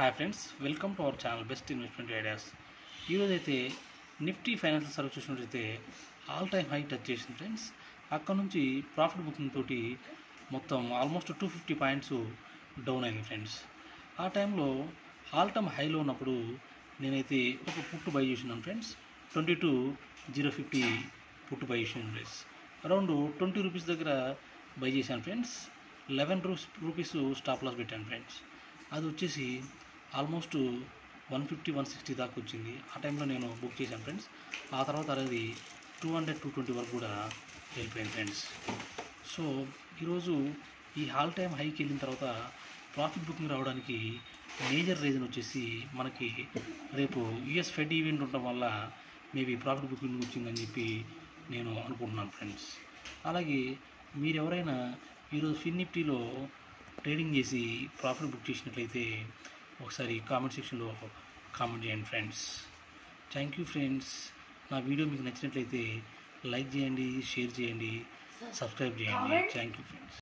Hi friends, welcome to our channel best investment ideas. ఈరోజైతే Nifty financial service చూసినట్లయితే all time high touch చేసింది friends. అక్కడ నుంచి profit booking తోటి మొత్తం ఆల్మోస్ట్ 250 పాయింట్స్ డౌన్ అయింది ఫ్రెండ్స్. ఆ టైంలో ఆల్ టైమ్ హైలో ఉన్నప్పుడు నేనైతే ఒక పుట్టు బై చేసినాను ఫ్రెండ్స్. 22,050 పుట్టు బై చేసాను ఫ్రెండ్స్. అరౌండ్ 20 రూపీస్ దగ్గర బై చేశాను ఫ్రెండ్స్. 11 రూపీస్ స్టాప్ లాస్ పెట్టాను ఫ్రెండ్స్. అది వచ్చేసి ఆల్మోస్ట్ 150-160 దాకా వచ్చింది. ఆ టైంలో నేను బుక్ చేశాను ఫ్రెండ్స్. ఆ తర్వాత అనేది 200-220 వరకు కూడా వెళ్ళిపోయింది ఫ్రెండ్స్. సో ఈరోజు ఈ ఆల్ టైమ్ హైకి వెళ్ళిన తర్వాత ప్రాఫిట్ బుకింగ్ రావడానికి మేజర్ రీజన్ వచ్చేసి మనకి రేపు యుఎస్ ఫెడ్ ఈవెంట్ ఉండటం వల్ల మేబీ ప్రాఫిట్ బుకింగ్ వచ్చిందని చెప్పి నేను అనుకుంటున్నాను ఫ్రెండ్స్. అలాగే మీరు ఎవరైనా ఈరోజు ఫిన్ నిఫ్టీలో ట్రేడింగ్ చేసి ప్రాఫిట్ బుక్ చేసినట్లయితే ఒకసారి కామెంట్ సెక్షన్లో కామెంట్ చేయండి ఫ్రెండ్స్. Thank you friends. నా వీడియో మీకు నచ్చినట్లయితే లైక్ చేయండి, షేర్ చేయండి, సబ్స్క్రైబ్ చేయండి. Thank you friends.